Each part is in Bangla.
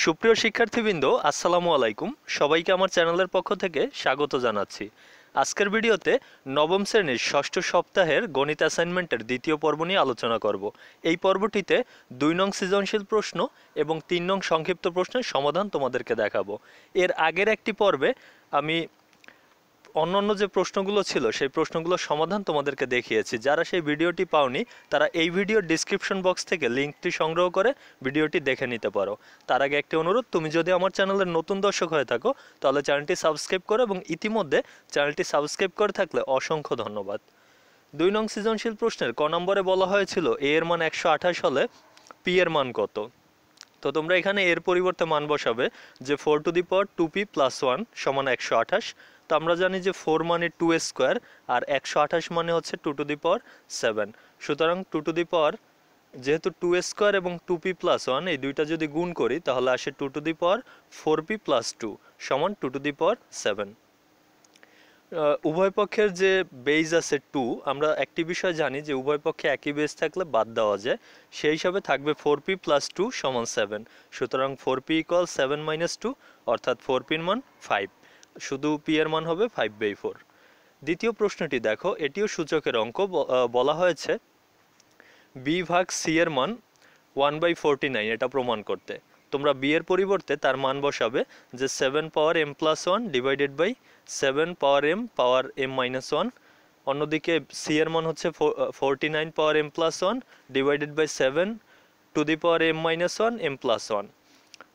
সুপ্রিয় শিক্ষার্থীবৃন্দ, আসসালামু আলাইকুম। সবাইকে আমার চ্যানেলের পক্ষ থেকে স্বাগত জানাচ্ছি। আজকের ভিডিওতে নবম শ্রেণীর ষষ্ঠ সপ্তাহের গণিত অ্যাসাইনমেন্টের দ্বিতীয় পর্ব নিয়ে আলোচনা করব। এই পর্বটিতে 2 নং সৃজনশীল প্রশ্ন এবং 3 নং সংক্ষিপ্ত প্রশ্নের সমাধান তোমাদেরকে দেখাবো। এর আগের একটি পর্বে আমি অন্যান্য যে প্রশ্নগুলো ছিল সেই প্রশ্নগুলোর সমাধান তোমাদেরকে দেখিয়েছি। যারা সেই ভিডিওটি পাওনি তারা এই ভিডিওর ডিসক্রিপশন বক্স থেকে লিঙ্কটি সংগ্রহ করে ভিডিওটি দেখে নিতে পারো। তার আগে একটি অনুরোধ, তুমি যদি আমার চ্যানেলের নতুন দর্শক হয়ে থাকো তাহলে চ্যানেলটি সাবস্ক্রাইব করো, এবং ইতিমধ্যে চ্যানেলটি সাবস্ক্রাইব করে থাকলে অসংখ্য ধন্যবাদ। 2 নং সৃজনশীল প্রশ্নের ক নম্বরে বলা হয়েছিল এ এর মান 128 হলে পি এর মান কত। তো তোমরা এখানে এর পরিবর্তে মান বসাবে যে 4 টু দি পাওয়ার 2p + 1 সমান 128। তো আমরা জানি যে 4 মানে 2 স্কোয়ার আর 128 মানে হচ্ছে 2 টু দি পাওয়ার 7। সুতরাং 2 টু দি পাওয়ার, যেহেতু 2 স্কোয়ার এবং 2p + 1 এই দুইটা যদি গুণ করি তাহলে আসে 2 টু দি পাওয়ার 4p + 2 সমান 2 টু দি পাওয়ার 7। উভয় পক্ষের যে বেজ আছে 2, আমরা একটি বিষয় জানি যে উভয় পক্ষে একই বেজ থাকলে বাদ দেওয়া যায়। সেই হিসাবে থাকবে 4p + 2 সমান 7। সুতরাং 4p = 7 - 2 অর্থাৎ 4p এর মান 5। শুধু p এর মান হবে 5/4। দ্বিতীয় প্রশ্নটি দেখো, এটিও সূচকের অঙ্ক। বলা হয়েছে b ভাগ c এর মান 1/49 এটা প্রমাণ করতে। তোমরা b এর পরিবর্তে তার মান বসাবে যে 7 power m + 1 divided by 7 power m power m - 1। অন্যদিকে c এর মান হচ্ছে 49 power m + 1 divided by 7 to the power m - 1 m + 1।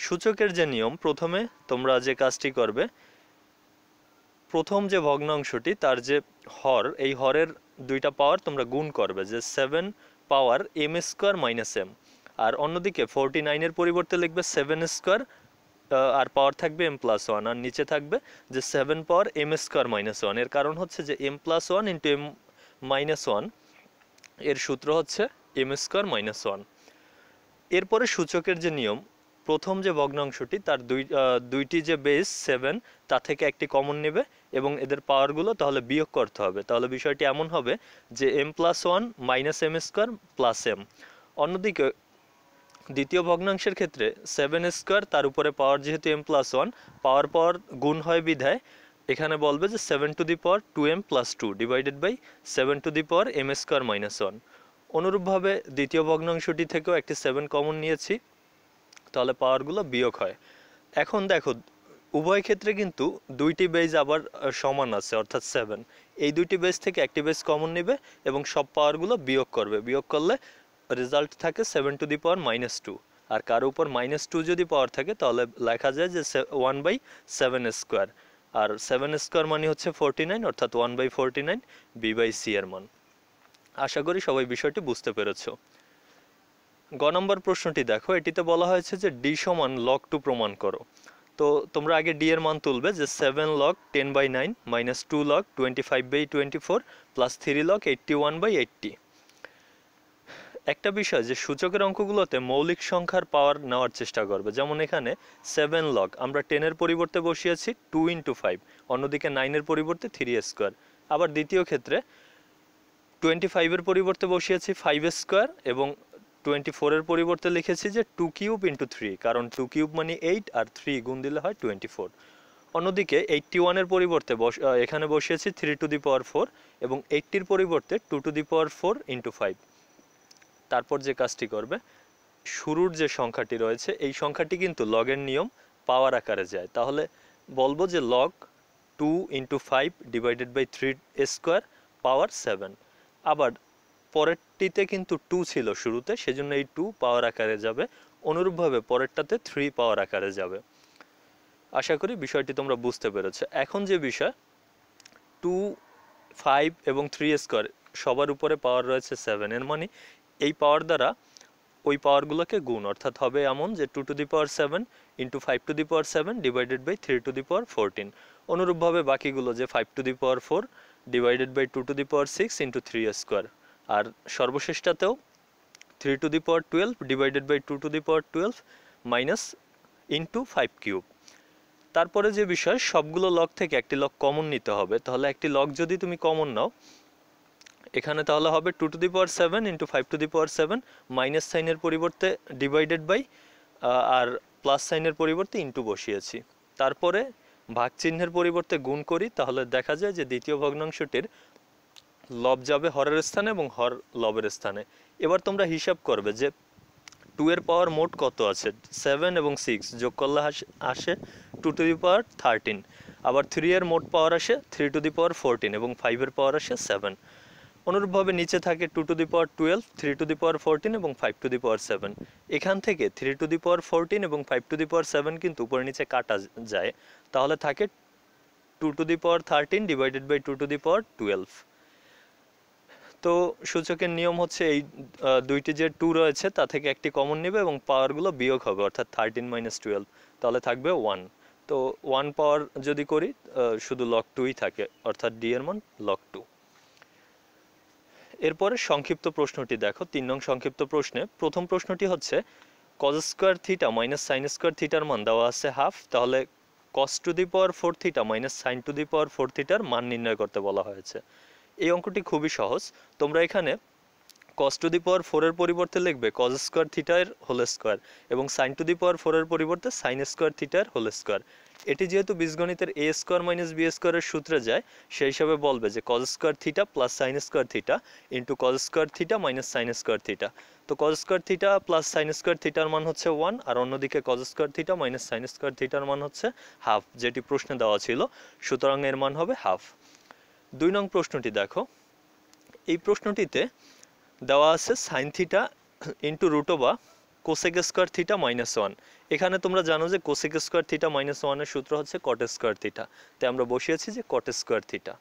সূচকের যে নিয়ম, প্রথমে তোমরা যে কাজটি করবে, প্রথম যে ভগ্নাংশটি তার যে হর, এই হরের দুইটা পাওয়ার তোমরা গুণ করবে যে 7 পাওয়ার m² - m। আর অন্যদিকে 49 এর পরিবর্তে লিখবে 7 স্কোয়ার আর পাওয়ার থাকবে m + 1, আর নিচে থাকবে যে 7 পাওয়ার m² - 1। এর কারণ হচ্ছে যে m + 1 × m - 1 এর সূত্র হচ্ছে m² - 1। এরপরে সূচকের যে নিয়ম, প্রথম যে ভগ্নাংশটি তার দুইটি যে বেস 7 তা থেকে একটি কমন নেবে এবং এদের পাওয়ারগুলো তাহলে বিয়োগ করতে হবে। তাহলে বিষয়টি এমন হবে যে m + 1 - m² + m। অন্যদিকে দ্বিতীয় ভগ্নাংশের ক্ষেত্রে 7 স্কোয়ার, তার উপরে পাওয়ার যেহেতু m + 1, পাওয়ার গুণ হয় বিধায় এখানে বলবে যে 7 to the power 2m + 2 divided by 7 to the power m² - 1। অনুরূপভাবে দ্বিতীয় ভগ্নাংশটি থেকেও একটি 7 কমন নিয়েছি, তাহলে পাওয়ারগুলো বিয়োগ হয়। এখন দেখো, উভয় ক্ষেত্রে কিন্তু দুইটি বেজ আবার সমান আছে, অর্থাৎ 7। এই দুইটি বেজ থেকে একটি বেজ কমন নেবে এবং সব পাওয়ারগুলো বিয়োগ করবে। বিয়োগ করলে রেজাল্ট থাকে 7 টু দি পাওয়ার -2। আর কার উপর -2 যদি পাওয়ার থাকে তাহলে লেখা যায় যে 1/7²। আর 7² মানে হচ্ছে 49, অর্থাৎ 1/49 b/c এর মান। আশা করি সবাই বিষয়টি বুঝতে পেরেছো। গ নম্বর প্রশ্নটি দেখো, এটিতে বলা হয়েছে যে d সমান log 2 প্রমাণ করো। তো তোমরা আগে d এর মান তুলবে যে 7 log 10/9 - 2 log 25/24 + 3 log 81/80। একটা বিষয় যে সূচকের অঙ্কগুলোতে মৌলিক সংখ্যার পাওয়ার নেওয়ার চেষ্টা করবে। যেমন এখানে 7 log আমরা 10 এর পরিবর্তে বসিয়েছি 2 × 5, অন্যদিকে 9 এর পরিবর্তে 3²। আবার দ্বিতীয় ক্ষেত্রে 25 এর পরিবর্তে বসিয়েছি 5² এবং 24 এর পরিবর্তে লিখেছি যে 2³ × 3, কারণ 2³ মানে 8 আর 3 গুণ দিলে হয় 24। অন্যদিকে 81 এর পরিবর্তে এখানে বসিয়েছি 3 টু দি পাওয়ার 4 এবং 80 এর পরিবর্তে 2 টু দি পাওয়ার 4 × 5। তারপর যে কাজটি করবে, শুরুর যে সংখ্যাটি রয়েছে এই সংখ্যাটি কিন্তু লগের নিয়ম পাওয়ার আকারে যায়। তাহলে বলবো যে log 2 × 5 ডিভাইডেড বাই 3² পাওয়ার 7। আবার পরেরটিতে কিন্তু 2 ছিল শুরুতে, সেজন্য এই 2 পাওয়ার আকারে যাবে। অনুরূপভাবে পরেরটাতে 3 পাওয়ার আকারে যাবে। আশা করি বিষয়টি তোমরা বুঝতে পেরেছো। এখন যে বিষয়, 2, 5 এবং 3² সবার উপরে পাওয়ার রয়েছে 7, এর মানে এই পাওয়ার দ্বারা ওই পাওয়ারগুলোকে গুণ, অর্থাৎ হবে এমন যে 2 to the power 7 × 5 to the power 7 divided by 3 to the power 14। অনুরূপভাবে বাকিগুলো যে 5 to the power 4 divided by 2 to the power 6 × 3²। আর সর্বশেষটাতেও 3 to the power 12 divided by 2 to the power 12 minus into 5³। তারপরে যে বিষয়, সবগুলো লগ থেকে একটি লগ কমন নিতে হবে। তাহলে একটি লগ যদি তুমি কমন নাও, এখানে তাহলে হবে 2 to the power 7 × 5 to the power 7 minus সাইনের পরিবর্তে ডিভাইডেড বাই, আর প্লাস সাইনের পরিবর্তে ইনটু বসিয়েছি, তারপরে ভাগ চিহ্নের পরিবর্তে গুণ করি, তাহলে দেখা যায় যে দ্বিতীয় ভগ্নাংশটির লব যাবে হরের স্থানে এবং হর লবের স্থানে। এবার তোমরা হিসাব করবে যে 2 এর পাওয়ার মোট কত আছে, 7 এবং 6 যোগ করলে আসে 2 টু দি পাওয়ার 13, আবার 3 এর মোট পাওয়ার আসে 3 টু দি পাওয়ার 14 এবং 5 এর পাওয়ার আসে 7। অনুরূপভাবে নিচে থাকে 2 to the power 12, 3 to the power 14 এবং 5 টু দি পাওয়ার 7। এখান থেকে 3 টু দি পাওয়ার 14 এবং 5 টু দি পাওয়ার 7 কিন্তু উপরে নিচে কাটা যায়, তাহলে থাকে 2 to the power 13 divided by 2 to the power 12। তো সূচকের নিয়ম হচ্ছে এই দুইটি যে 2 রয়েছে তা থেকে একটি কমন নেবে এবং পাওয়ারগুলো বিয়োগ হবে, অর্থাৎ 13 মাইনাস 12, তাহলে থাকবে 1। তো 1 পাওয়ার যদি করি শুধু লগ 2ই থাকে, অর্থাৎ ডি এর মান লগ 2। এরপরে সংক্ষিপ্ত প্রশ্নটি দেখো, 3 নং সংক্ষিপ্ত প্রশ্নে প্রথম প্রশ্নটি হচ্ছে cos square theta minus sine square থিটার মান দেওয়া আছে হাফ, তাহলে cos to the power 4 theta minus sine to the power 4 থিটার মান নির্ণয় করতে বলা হয়েছে। এই অঙ্কটি খুবই সহজ, তোমরা এখানে cos টু দি পাওয়ার 4 এর পরিবর্তে লিখবে cos স্কয়ার থিটা এর হোল স্কয়ার এবং sin টু দি পাওয়ার 4 এর পরিবর্তে sin স্কয়ার থিটা এর হোল স্কয়ার। এটি যেহেতু বীজগণিতের a স্কয়ার মাইনাস b স্কয়ারের সূত্রে যায়, সেই হিসাবে বলবে যে cos square theta plus sin square theta into cos square theta minus sin square theta. তো cos square theta plus sin square থিটার মান হচ্ছে 1, আর অন্যদিকে cos square theta minus sin square থিটার মান হচ্ছে হাফ, যেটি প্রশ্নে দেওয়া ছিল, সুতরাং এর মান হবে হাফ। 2 নং প্রশ্নটি দেখো, এই প্রশ্নটিতে দেওয়া আছে sine theta into root over cosec square theta minus 1। এখানে তোমরা জানো যে কোসেক স্কোয়ার থিটা মাইনাস 1 এর সূত্র হচ্ছে কট স্কোয়ার থিটা, তাই আমরা বসিয়েছি যে cot square theta.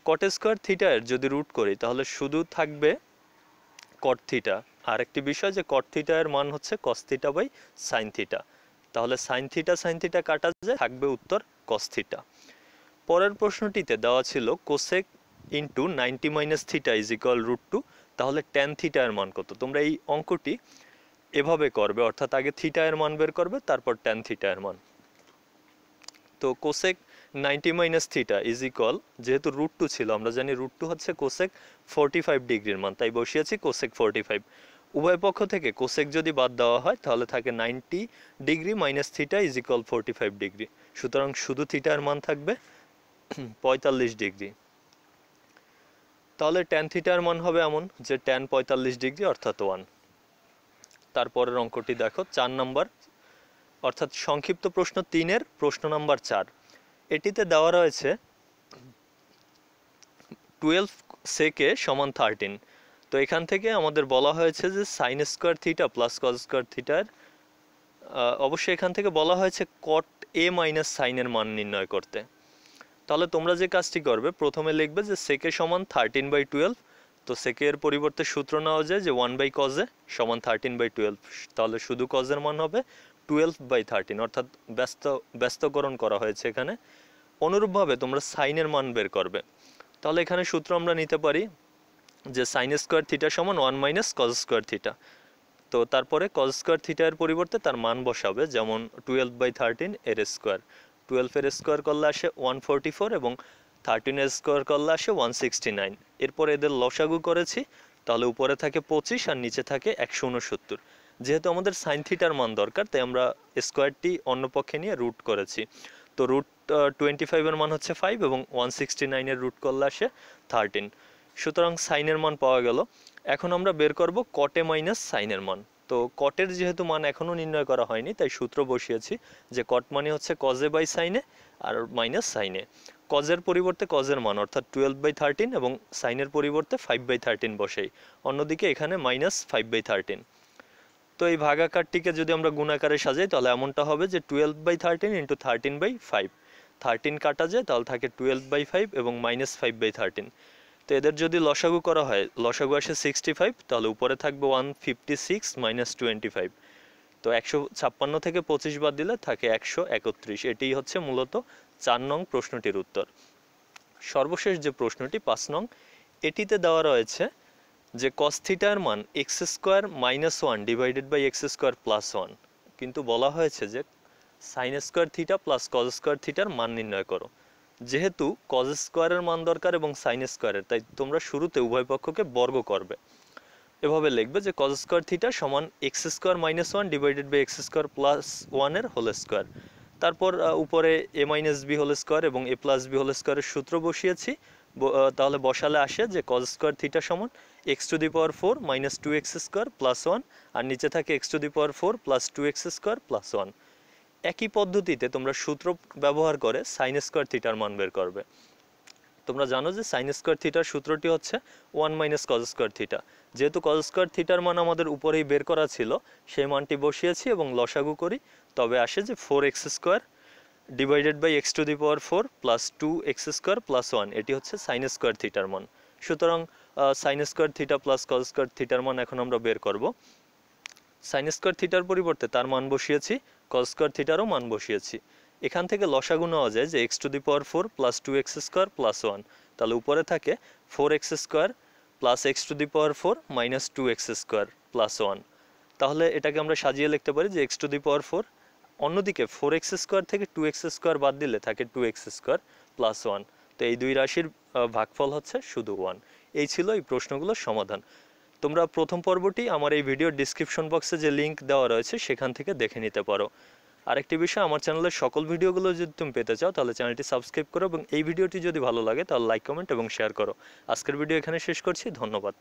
Cot square theta এর যদি রুট করি তাহলে শুধু থাকবে কট থিটা। আর একটি বিষয় যে কট থিটা এর মান হচ্ছে cos theta by sine theta, তাহলে সাইন থিটা কাটা যায়, থাকবে উত্তর কস থিটা। পরের প্রশ্নটিতে দেওয়া ছিল cosec into 90 minus theta is equal root 2, তাহলে ট্যান থিটা এর মান কত? তোমরা এই অঙ্কটি এভাবে করবে, অর্থাৎ আগে থিটা এর মান বের করবে, তারপর ট্যান থিটা এর মান। তো cosec 90 minus theta is equal, যেহেতু রুট 2 ছিল, আমরা জানি রুট 2 হচ্ছে কোসেক 45 ডিগ্রির মান, তাই বসিয়েছি কোসেক 45। উভয় পক্ষ থেকে কোসেক যদি বাদ দেওয়া হয় তাহলে থাকে 90 degree minus theta is equal 45 degree, সুতরাং শুধু থিটা এর মান থাকবে 45 ডিগ্রি। তাহলে ট্যান থিটার মান হবে এমন যে ট্যান 45 ডিগ্রি অর্থাৎ 1। তারপরের অঙ্কটি দেখো 4 নাম্বার, অর্থাৎ সংক্ষিপ্ত প্রশ্ন 3 এর প্রশ্ন নাম্বার 4। এটিতে দেওয়া রয়েছে 12 সেকে সমান 13। তো এখান থেকে আমাদের বলা হয়েছে যে sine square theta plus cos square থিটার, অবশ্যই এখান থেকে বলা হয়েছে কট এ মাইনাস সাইনের মান নির্ণয় করতে। তাহলে তোমরা যে কাজটি করবে, প্রথমে লিখবে যে সেকে সমান 13/12, তো সেকে এর পরিবর্তে সূত্র নেওয়া যায় যে 1 কজে সমান 13/12, তাহলে শুধু কজের মান হবে 12/13, অর্থাৎ ব্যস্তকরণ করা হয়েছে এখানে। অনুরূপভাবে তোমরা সাইনের মান বের করবে, তাহলে এখানে সূত্র আমরা নিতে পারি যে সাইন স্কোয়ার থিটা সমান 1 মাইনাস কজ স্কোয়ার থিটা। তো তারপরে কজ স্কোয়ার থিটা এর পরিবর্তে তার মান বসাবে, যেমন 12/13 এর স্কোয়ার, 12 এর স্কোয়ার করলে আসে 144 এবং 13 এর স্কোয়ার করলে আসে 169। এরপর এদের লসাগু করেছি, তাহলে উপরে থাকে 25 আর নিচে থাকে 169। যেহেতু আমাদের সাইন থিটার মান দরকার, তাই আমরা স্কোয়ারটি অন্য পক্ষে নিয়ে রুট করেছি। তো রুট 25 এর মান হচ্ছে 5 এবং 169 এর রুট করলে আসে 13, সুতরাং সাইনের মান পাওয়া গেল। এখন আমরা বের করব কটে মাইনাস সাইনের মান। তো কটের যেহেতু মান এখনও নির্ণয় করা হয়নি, তাই সূত্র বসিয়েছি যে কট মানে হচ্ছে কজে বাই সাইনে আর মাইনাস সাইনে। কজের পরিবর্তে কজের মান অর্থাৎ 12/13 এবং সাইনের পরিবর্তে 5/13 বসেই, অন্যদিকে এখানে মাইনাস 5/13। তো এই ভাগাকারটিকে যদি আমরা গুণাকারে সাজাই তাহলে এমনটা হবে যে 12/13 ইন্টু 13/5, 13 কাটা যায়, তাহলে থাকে 12/5 এবং মাইনাস 5/13। তো এদের যদি লসাগু করা হয়, লসাগু আসে 65, তাহলে উপরে থাকবে 156 মাইনাস 25। তো 156 থেকে 25 বাদ দিলে থাকে 131। এটিই হচ্ছে মূলত 4 নং প্রশ্নটির উত্তর। সর্বশেষ যে প্রশ্নটি 5 নং, এটিতে দেওয়া রয়েছে যে কস থিটার মান x square minus 1 divided by x square plus 1, কিন্তু বলা হয়েছে যে sine square theta plus cos square থিটার মান নির্ণয় করো। যেহেতু কজ স্কোয়ারের মান দরকার এবং সাইন স্কোয়ারের, তাই তোমরা শুরুতে উভয় পক্ষকে বর্গ করবে। এভাবে লিখবে যে cos স্কয়ার থিটা সমান X square minus one divided by X square plus ওয়ানের হোল স্কয়ার। তারপর উপরে A minus B whole square এবং এ প্লাস বি হোল স্কয়ারের সূত্র বসিয়েছি। তাহলে বসালে আসে যে cos স্কয়ার থিটা সমান X to the power four minus two X square plus one, আর নিচে থাকে X to the power four plus two X square plus one. একই পদ্ধতিতে তোমরা সূত্র ব্যবহার করে সাইন স্কয়ার থিটার মান বের করবে। তোমরা জানো যে সাইন স্কয়ার থিটার সূত্রটি হচ্ছে one minus cause square theta. যেহেতু কজ স্কয়ার থিটার মান আমাদের উপরেই বের করা ছিল, সেই মানটি বসিয়েছি এবং লসাগু করি, তবে আসে যে four x square divided by x to the power four plus two x square plus one, এটি হচ্ছে সাইন স্কোয়ার থিটার মান। সুতরাং sine square theta plus cos square থিটার মান এখন আমরা বের করব। সাইন স্কোয়ার থিটার পরিবর্তে তার মান বসিয়েছি, কজ স্কোয়ার থিটারও মান বসিয়েছি। এখান থেকে লসাগু নেওয়া যায় যে x to the power four plus two x square plus one, তাহলে উপরে থাকে four x square plus x to the power four minus two x square plus one. তাহলে এটাকে আমরা সাজিয়ে লিখতে পারি যে x to the power four, অন্যদিকে ফোর এক্স স্কোয়ার থেকে টু এক্স স্কোয়ার বাদ দিলে থাকে two x square plus one. তো এই দুই রাশির ভাগফল হচ্ছে শুধু ওয়ান। এই ছিল এই প্রশ্নগুলোর সমাধান। তোমরা প্রথম পর্বটি আমার এই ভিডিওর ডিসক্রিপশন বক্সে যে লিঙ্ক দেওয়া রয়েছে সেখান থেকে দেখে নিতে পারো। আরেকটি বিষয়, আমার চ্যানেলের সকল ভিডিওগুলো যদি তুমি পেতে চাও তাহলে চ্যানেলটি সাবস্ক্রাইব করো এবং এই ভিডিওটি যদি ভালো লাগে তাহলে লাইক কমেন্ট এবং শেয়ার করো। আজকের ভিডিও এখানে শেষ করছি, ধন্যবাদ।